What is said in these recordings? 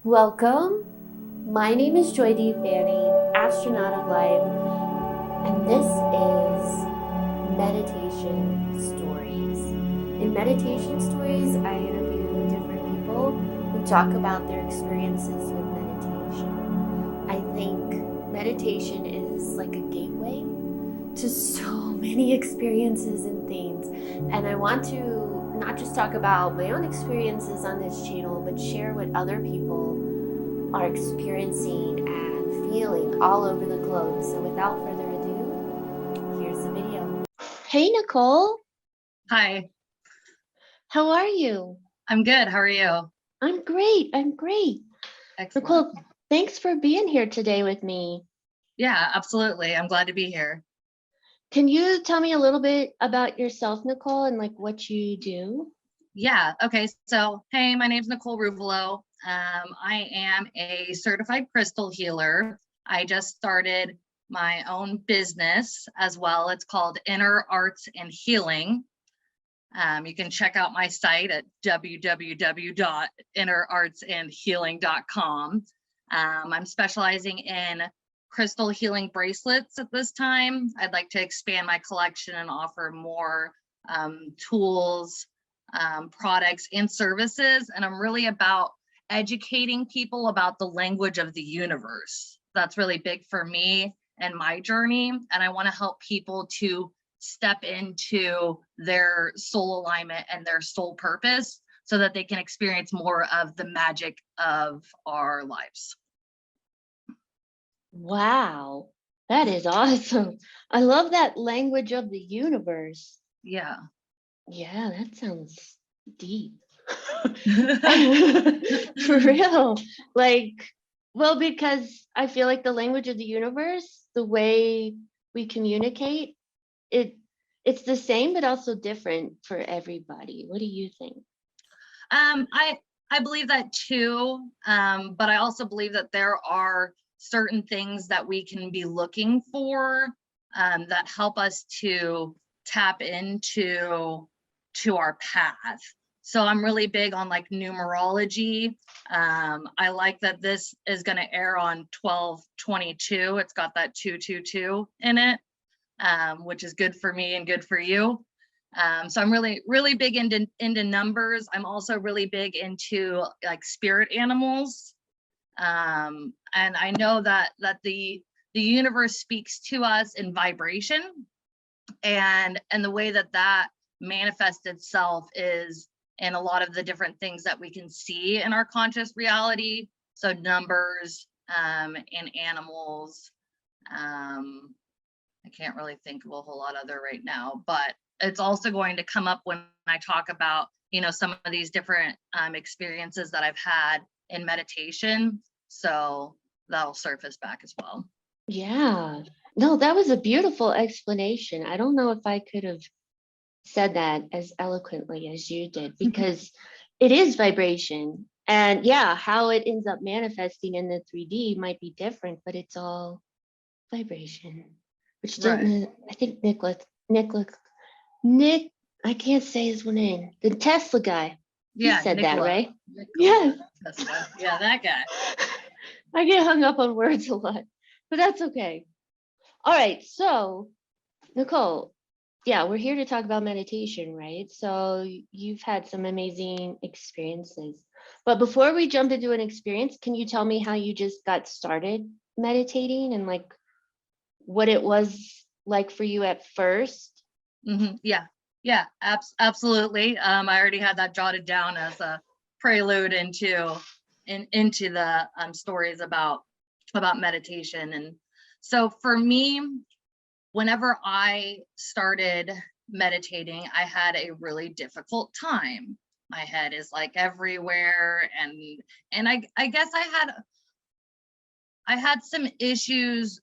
Welcome. My name is Joy D. Fanning, Astronaut of Life, and this is Meditation Stories. In Meditation Stories, I interview different people who talk about their experiences with meditation. I think meditation is like a gateway to so many experiences and things, and I want to not just talk about my own experiences on this channel, but share what other people are experiencing and feeling all over the globe. So without further ado, here's the video. Hey, Nicole. Hi. How are you? I'm good. How are you? I'm great. Excellent. Nicole, thanks for being here today with me. Yeah, absolutely. I'm glad to be here. Can you tell me a little bit about yourself, Nicole, and like what you do? Yeah. Okay. So, hey, my name's Nicole Ruvolo. I am a certified crystal healer. I just started my own business as well. It's called Inner Arts and Healing. You can check out my site at www.innerartsandhealing.com. I'm specializing in crystal healing bracelets at this time. I'd like to expand my collection and offer more tools, products, and services. And I'm really about educating people about the language of the universe. That's really big for me and my journey. And I want to help people to step into their soul alignment and their soul purpose so that they can experience more of the magic of our lives. Wow, that is awesome. I love that language of the universe. Yeah. Yeah, that sounds deep. For real. Well, because I feel like the language of the universe, the way we communicate, it's the same but also different for everybody. What do you think? I believe that too, but I also believe that there are certain things that we can be looking for that help us to tap into our path. So I'm really big on like numerology. I like that this is going to air on 12/22. It's got that 222 in it, which is good for me and good for you. So I'm really big into numbers. I'm also really big into like spirit animals. And I know that the universe speaks to us in vibration, and the way that manifests itself is in a lot of the different things that we can see in our conscious reality. So numbers and animals. I can't really think of a whole lot other right now, but it's also going to come up when I talk about, some of these different experiences that I've had in meditation. So that'll surface back as well. Yeah. No, that was a beautiful explanation. I don't know if I could have said that as eloquently as you did, because it is vibration. And yeah, how it ends up manifesting in the 3D might be different, but it's all vibration. Which didn't, Right. I think Nick, I can't say his name, the Tesla guy. He Yeah, said Nicole. that, right? Yeah. Yeah. Yeah, that guy. I get hung up on words a lot, but that's okay. All right, so Nicole, yeah, we're here to talk about meditation, right? So you've had some amazing experiences. But before we jump into an experience, can you tell me how you just got started meditating and like what it was like for you at first? Yeah, absolutely. I already had that jotted down as a prelude into the stories about meditation. And so for me, whenever I started meditating, I had a really difficult time. My head is like everywhere, and I guess I had some issues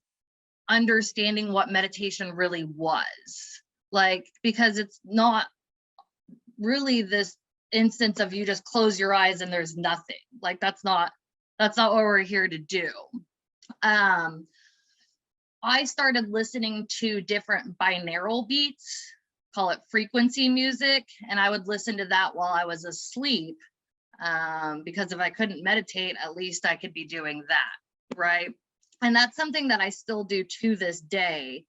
understanding what meditation really was, like, because it's not really this instance of you just close your eyes and there's nothing. Like, that's not what we're here to do. I started listening to different binaural beats, call it frequency music, and I would listen to that while I was asleep. because if I couldn't meditate, at least I could be doing that, right? And that's something that I still do to this day.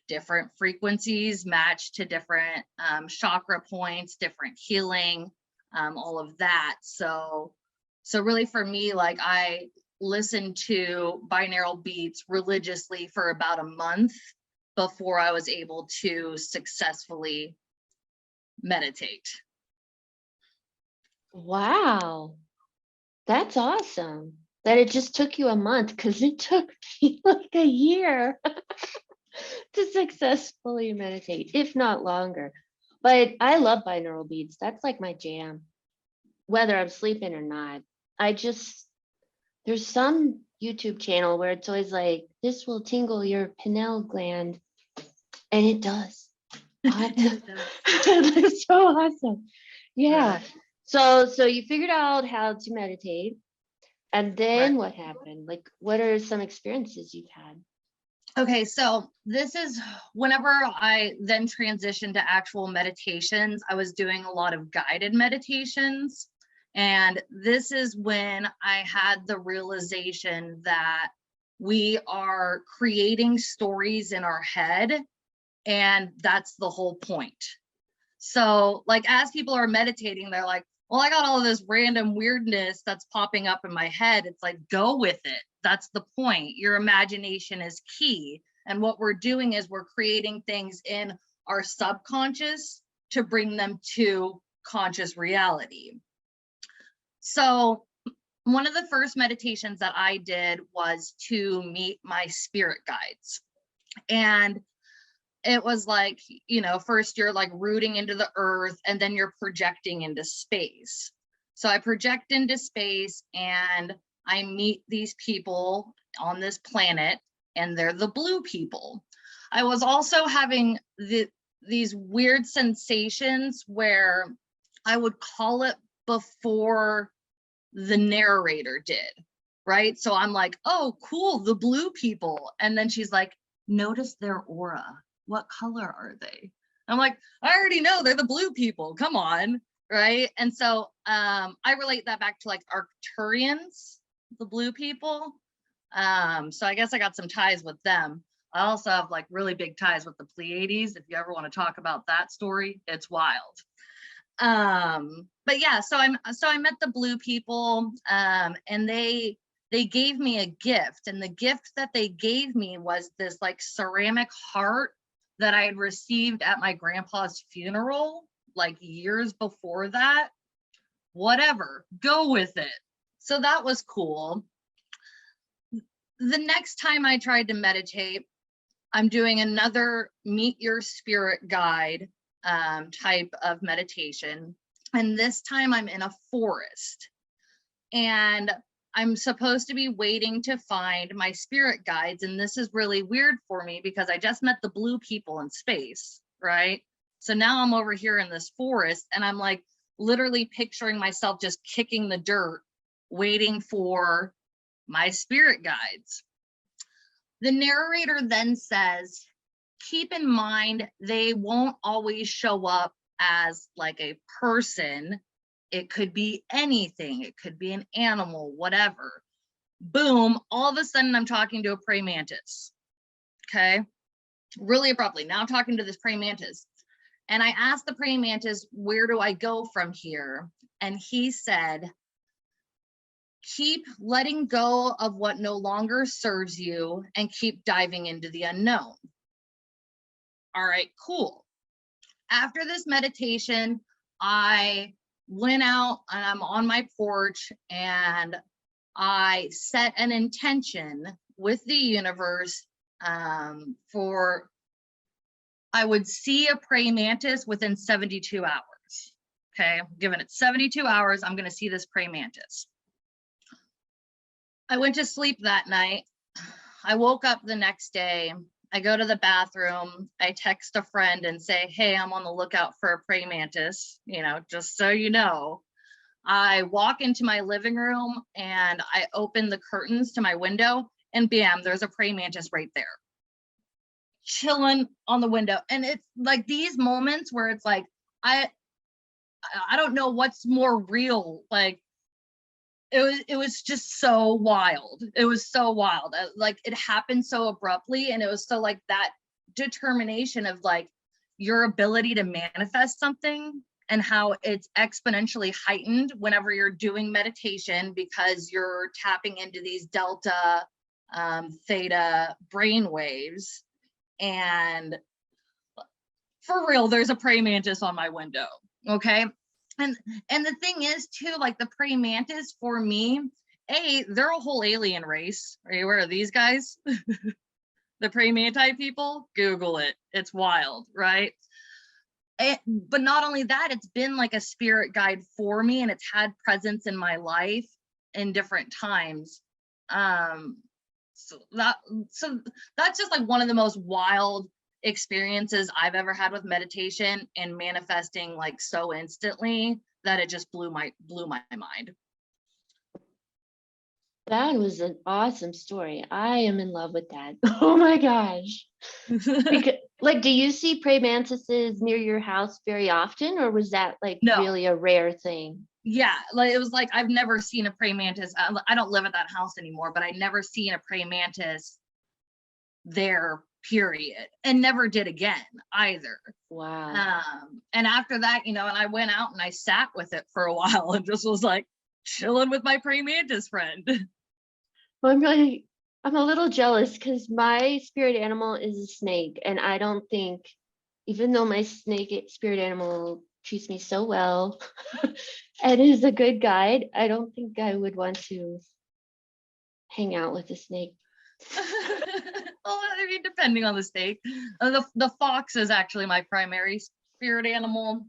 Different frequencies match to different chakra points, different healing, all of that. So really for me, like I listened to binaural beats religiously for about a month before I was able to successfully meditate. Wow, that's awesome. That it just took you a month, because it took me like a year to successfully meditate, if not longer. But I love binaural beats. That's like my jam, whether I'm sleeping or not. There's some YouTube channel where it's always like, this will tingle your pineal gland. And it does. That's so awesome. Yeah. So you figured out how to meditate. And then what happened? Like, what are some experiences you've had? Okay, so this is whenever I then transitioned to actual meditations, I was doing a lot of guided meditations. And this is when I had the realization that we are creating stories in our head, and that's the whole point. So, like, as people are meditating, they're like, well, I got all of this random weirdness that's popping up in my head. It's like, go with it. That's the point. Your imagination is key. And what we're doing is we're creating things in our subconscious to bring them to conscious reality. So one of the first meditations that I did was to meet my spirit guides. And it was like, you know, first you're like rooting into the earth, and then you're projecting into space. So I project into space and I meet these people on this planet, and they're the blue people. I was also having these weird sensations where I would call it before the narrator did, right? So I'm like, oh, cool, the blue people. And then she's like, notice their aura. What color are they? I'm like, I already know they're the blue people. Come on, right? And so I relate that back to like Arcturians, the blue people. So I guess I got some ties with them. I also have like really big ties with the Pleiades. If you ever want to talk about that story, it's wild. But yeah, so I met the blue people, and they gave me a gift, and the gift that they gave me was this like ceramic heart that I had received at my grandpa's funeral like years before that. Whatever, go with it. So that was cool. The next time I tried to meditate, I'm doing another meet your spirit guide type of meditation. And this time I'm in a forest, and I'm supposed to be waiting to find my spirit guides. And this is really weird for me because I just met the blue people in space, right? So now I'm over here in this forest, and I'm like literally picturing myself just kicking the dirt, waiting for my spirit guides. The narrator then says, keep in mind, they won't always show up as like a person. It could be anything. It could be an animal, whatever. Boom, all of a sudden I'm talking to a praying mantis. Okay, really abruptly. Now I'm talking to this praying mantis. And I asked the praying mantis, where do I go from here? And he said, keep letting go of what no longer serves you and keep diving into the unknown. All right, cool. After this meditation, I went out and I'm on my porch, and I set an intention with the universe for I would see a praying mantis within 72 hours. Okay, given it 72 hours, I'm going to see this praying mantis. I went to sleep that night. I woke up the next day. I go to the bathroom. I text a friend and say, hey, I'm on the lookout for a praying mantis, you know, just so you know. I walk into my living room and I open the curtains to my window, and bam, there's a praying mantis right there, chilling on the window. And it's like these moments where it's like, I don't know what's more real. Like, it was just so wild. It was so wild. Like, it happened so abruptly, and it was so like that determination of like your ability to manifest something, and how it's exponentially heightened whenever you're doing meditation, because you're tapping into these delta, theta brain waves. And for real, there's a praying mantis on my window. Okay. And the thing is too, like, the praying mantis for me, they're a whole alien race. Are you aware of these guys? The praying mantis people? Google it. It's wild, right? But not only that, it's been like a spirit guide for me, and it's had presence in my life in different times. So that's just like one of the most wild experiences I've ever had with meditation and manifesting, like, so instantly that it just blew my mind. That was an awesome story. I am in love with that. Oh my gosh. Because, like, do you see praying mantises near your house very often, or was that like No. really a rare thing? Yeah, like, it was like, I've never seen a praying mantis. I don't live at that house anymore, but I never seen a praying mantis there, period, and never did again either. Wow. And after that, and I went out and I sat with it for a while and just was like chilling with my praying mantis friend. Well, I'm a little jealous because my spirit animal is a snake, and I don't think, even though my spirit animal treats me so well and is a good guide, I don't think I would want to hang out with a snake. Well, I mean, depending on the state. The fox is actually my primary spirit animal,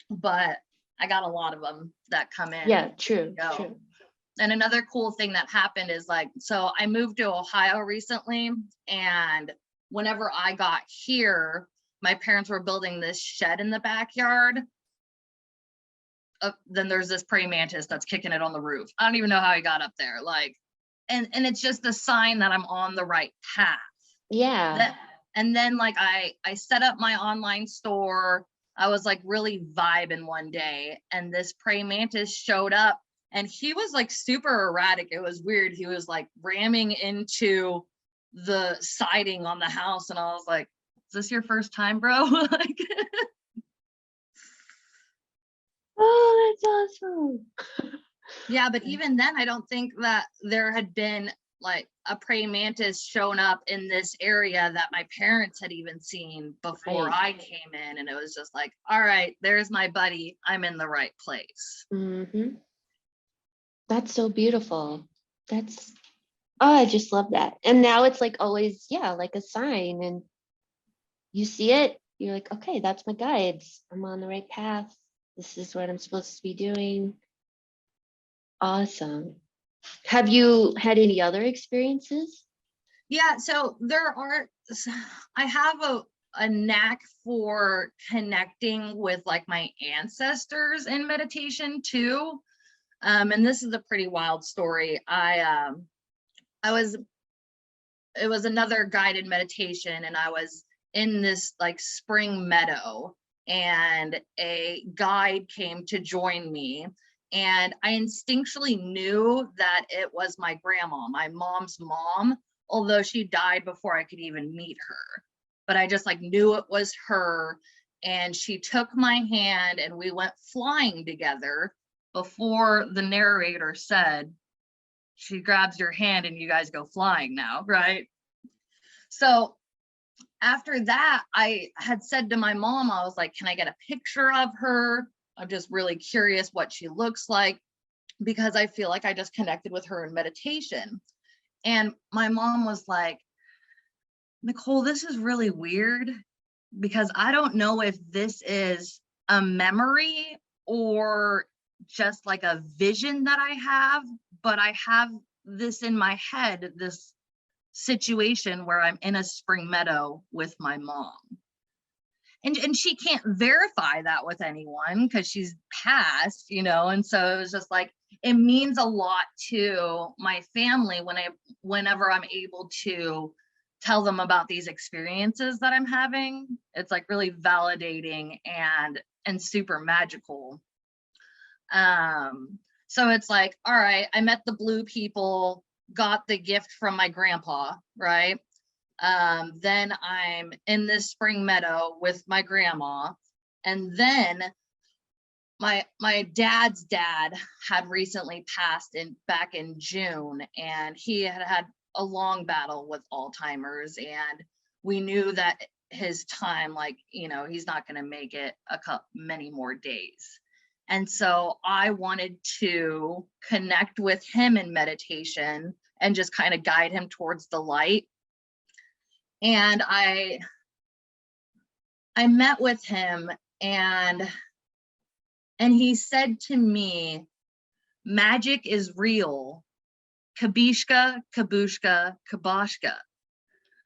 but I got a lot of them that come in. Yeah, true, Go. true. And another cool thing that happened is, like, so I moved to Ohio recently, and whenever I got here, my parents were building this shed in the backyard. Then there's this praying mantis that's kicking it on the roof. I don't even know how he got up there. Like, and it's just a sign that I'm on the right path. Yeah. And then, like, I set up my online store. I was like really vibing one day, and this praying mantis showed up, and he was like super erratic. It was weird. He was like ramming into the siding on the house, and I was like, "Is this your first time, bro?" Like, Oh, that's awesome. yeah, but even then, I don't think that there had been like a praying mantis shown up in this area that my parents had even seen before Right. I came in. And it was just like, all right, there's my buddy. I'm in the right place. Mm-hmm. That's so beautiful. Oh, I just love that. And now it's like always, yeah, like a sign, and you see it, you're like, okay, that's my guides. I'm on the right path. This is what I'm supposed to be doing. Awesome. Have you had any other experiences? Yeah, so I have a knack for connecting with like my ancestors in meditation too. And this is a pretty wild story. I was it was another guided meditation, and I was in this like spring meadow, and a guide came to join me, and I instinctually knew that it was my grandma, my mom's mom, although she died before I could even meet her. But I just like knew it was her, and she took my hand and we went flying together before the narrator said, she grabs your hand and you guys go flying now, right? So after that, I had said to my mom, I was like, can I get a picture of her? I'm just really curious what she looks like, because I feel like I just connected with her in meditation. And my mom was like, Nicole, this is really weird, because I don't know if this is a memory or just like a vision that I have, but I have this in my head, this situation where I'm in a spring meadow with my mom. And she can't verify that with anyone because she's passed, and so it was just like, it means a lot to my family whenever I'm able to tell them about these experiences that I'm having. It's like really validating and super magical. So it's like, all right, I met the blue people, got the gift from my grandpa, right? Then I'm in this spring meadow with my grandma, and then my dad's dad had recently passed back in June, and he had a long battle with Alzheimer's, and we knew that his time, like, he's not going to make it many more days. And so I wanted to connect with him in meditation and just kind of guide him towards the light. And I met with him, and he said to me, magic is real. Kabishka, kabushka, kabashka.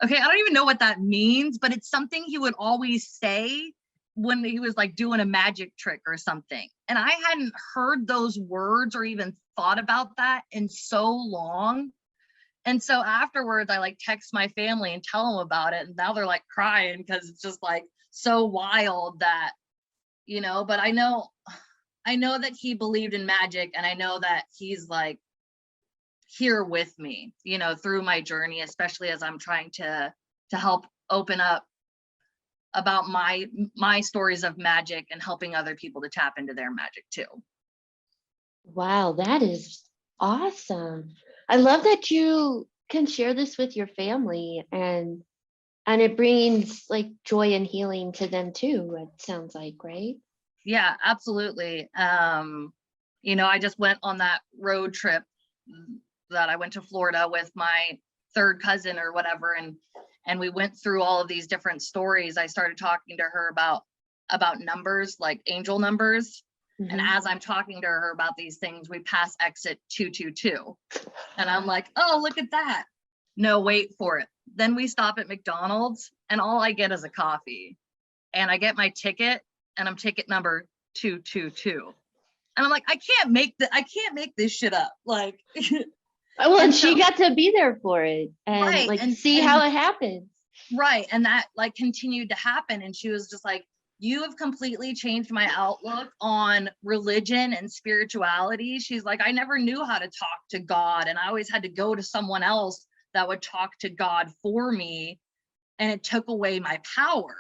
Okay, I don't even know what that means, but it's something he would always say when he was like doing a magic trick or something. And I hadn't heard those words or even thought about that in so long. And so afterwards, I like text my family and tell them about it. And now they're like crying because it's just like so wild that, but I know that he believed in magic, and I know that he's like here with me, through my journey, especially as I'm trying to help open up about my stories of magic and helping other people to tap into their magic too. Wow, that is awesome. I love that you can share this with your family, and it brings like joy and healing to them too, it sounds like, right? Yeah, absolutely. I just went on that road trip that I went to Florida with my third cousin or whatever, and we went through all of these different stories. I started talking to her about numbers, like angel numbers. Mm-hmm. And as I'm talking to her about these things, we pass exit 222. And I'm like, oh, look at that. No, wait for it. Then we stop at McDonald's, and all I get is a coffee. And I get my ticket, and I'm ticket number 222. And I'm like, I can't make this shit up. Like, well, and she got to be there for it and right, like and see how it happens. Right. And that like continued to happen. And she was just like, you have completely changed my outlook on religion and spirituality. She's like, I never knew how to talk to God, and I always had to go to someone else that would talk to God for me, and it took away my power.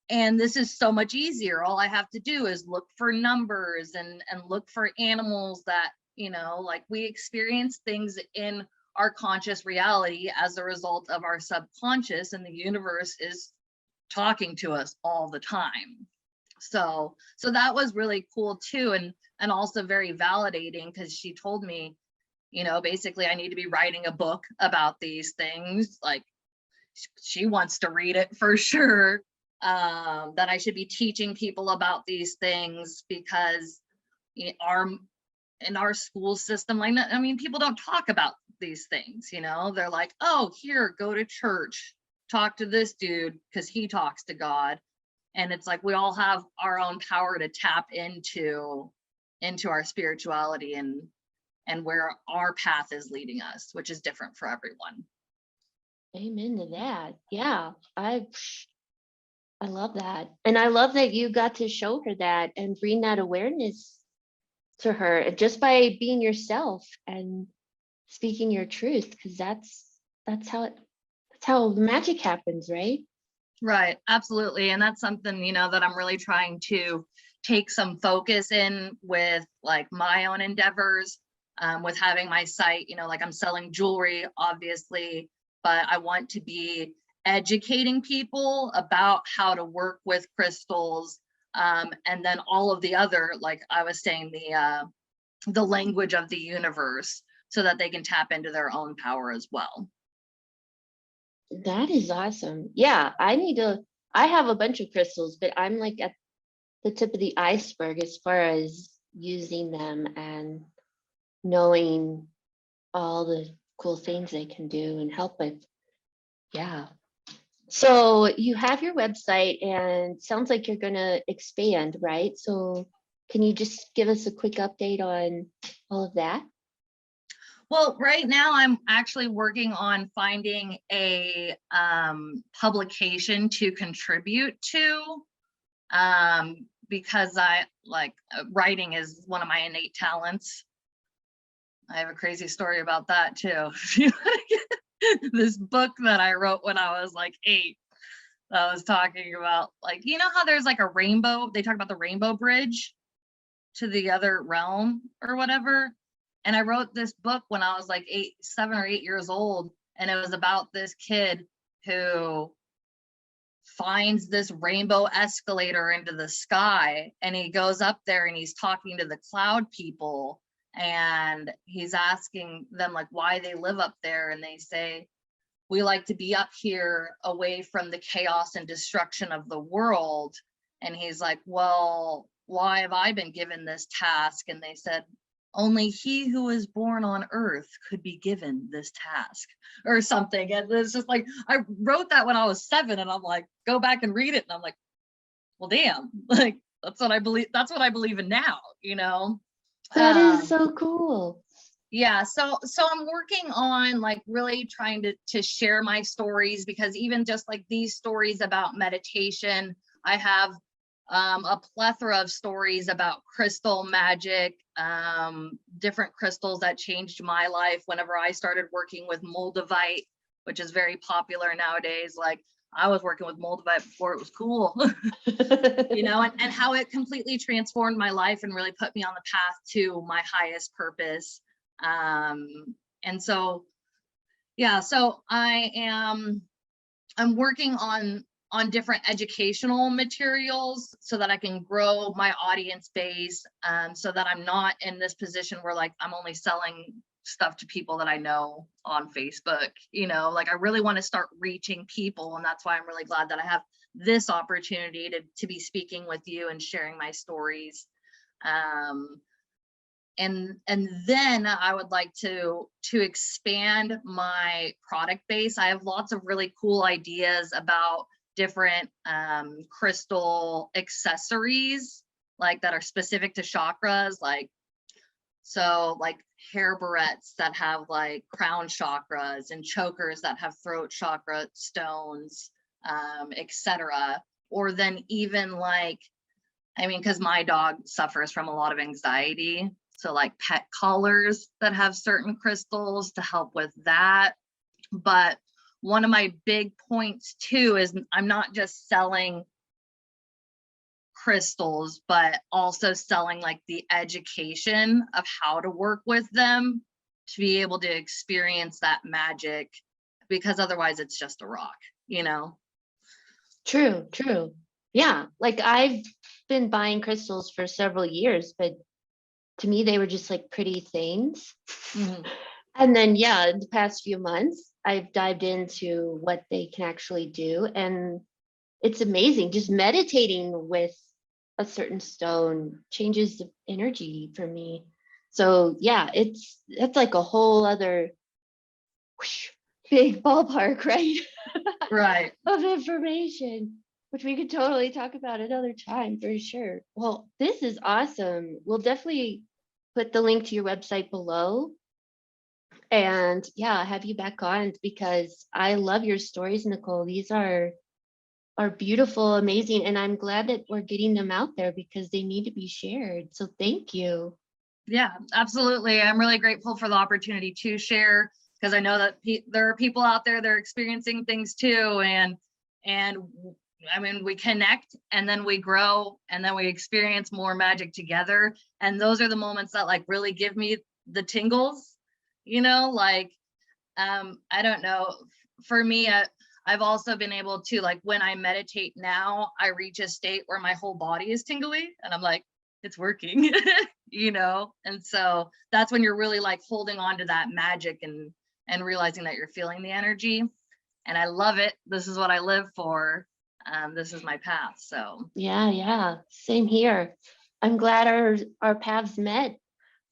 And this is so much easier. All I have to do is look for numbers and look for animals that, like we experience things in our conscious reality as a result of our subconscious, and the universe is talking to us all the time. So that was really cool too. And also very validating, because she told me, basically I need to be writing a book about these things. Like she wants to read it for sure. That I should be teaching people about these things, because in our school system, like, I mean, people don't talk about these things, they're like, oh, here, go to church, talk to this dude because he talks to God. And it's like, we all have our own power to tap into our spirituality and where our path is leading us, which is different for everyone. Amen to that. Yeah, I love that. And I love that you got to show her that and bring that awareness to her just by being yourself and speaking your truth, because that's how the magic happens, right? Right, absolutely. And that's something, that I'm really trying to take some focus in with like my own endeavors, with having my site, like I'm selling jewelry, obviously, but I want to be educating people about how to work with crystals, and then all of the other, like I was saying, the language of the universe, so that they can tap into their own power as well. That is awesome. Yeah, I have a bunch of crystals, but I'm like at the tip of the iceberg as far as using them and knowing all the cool things they can do and help with. Yeah. So you have your website, and sounds like you're going to expand, right? So can you just give us a quick update on all of that? Well, right now I'm actually working on finding a publication to contribute to. because I like writing is one of my innate talents. I have a crazy story about that too. This book that I wrote when I was like 8, that was talking about, like, you know how there's like a rainbow, they talk about the rainbow bridge to the other realm or whatever. And I wrote this book when I was like 7 or 8 years old. And it was about this kid who finds this rainbow escalator into the sky, and he goes up there and he's talking to the cloud people, and he's asking them like why they live up there, and they say, we like to be up here away from the chaos and destruction of the world. And he's like, well, why have I been given this task? And they said, only he who is born on earth could be given this task, or something. And it's just like, I wrote that when I was 7, and I'm like, go back and read it, and I'm like, well, damn, like that's what I believe in now, you know. That is so cool. Yeah, so I'm working on like really trying to share my stories, because even just like these stories about meditation, I have a plethora of stories about crystal magic, different crystals that changed my life whenever I started working with moldavite, which is very popular nowadays. Like, I was working with moldavite before it was cool. You know, and how it completely transformed my life and really put me on the path to my highest purpose. And so, yeah, so I'm working on different educational materials so that I can grow my audience base, so that I'm not in this position where like I'm only selling stuff to people that I know on Facebook, you know. Like, I really want to start reaching people, and that's why I'm really glad that I have this opportunity to be speaking with you and sharing my stories. And then I would like to expand my product base. I have lots of really cool ideas about different crystal accessories, like that are specific to chakras, like hair barrettes that have like crown chakras, and chokers that have throat chakra stones, etc. Or then even like, I mean, because my dog suffers from a lot of anxiety, so like pet collars that have certain crystals to help with that. But one of my big points too is I'm not just selling crystals, but also selling like the education of how to work with them to be able to experience that magic, because otherwise it's just a rock, you know? True. Yeah, like I've been buying crystals for several years, but to me they were just like pretty things. Mm-hmm. And then, yeah, in the past few months, I've dived into what they can actually do. And it's amazing. Just meditating with a certain stone changes the energy for me. So yeah, that's like a whole other whoosh, big ballpark, right? Right. Of information, which we could totally talk about another time for sure. Well, this is awesome. We'll definitely put the link to your website below. And yeah, have you back on, because I love your stories, Nicole. These are beautiful, amazing, and I'm glad that we're getting them out there because they need to be shared. So thank you. Yeah, absolutely. I'm really grateful for the opportunity to share, because I know that there are people out there that are experiencing things too. And I mean, we connect, and then we grow, and then we experience more magic together. And those are the moments that like really give me the tingles, you know, like, I don't know, for me, I've also been able to, like, when I meditate now, I reach a state where my whole body is tingly, and I'm like, it's working, you know? And so that's when you're really like holding on to that magic and realizing that you're feeling the energy. And I love it. This is what I live for. This is my path. So Yeah, same here. I'm glad our paths met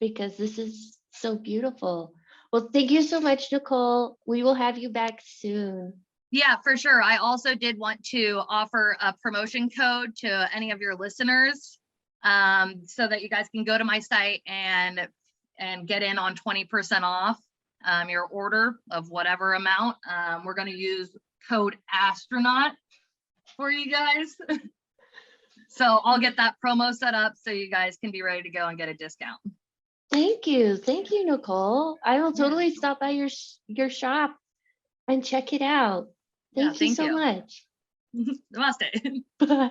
because this is so beautiful. Well, thank you so much, Nicole. We will have you back soon. yeah, for sure. I also did want to offer a promotion code to any of your listeners, so that you guys can go to my site and get in on 20% off your order of whatever amount. We're going to use code Astronaut for you guys. So I'll get that promo set up so you guys can be ready to go and get a discount. Thank you, Nicole. I will Yeah. totally stop by your shop and check it out. Yeah, Thank you thank so you. much. Namaste. Bye.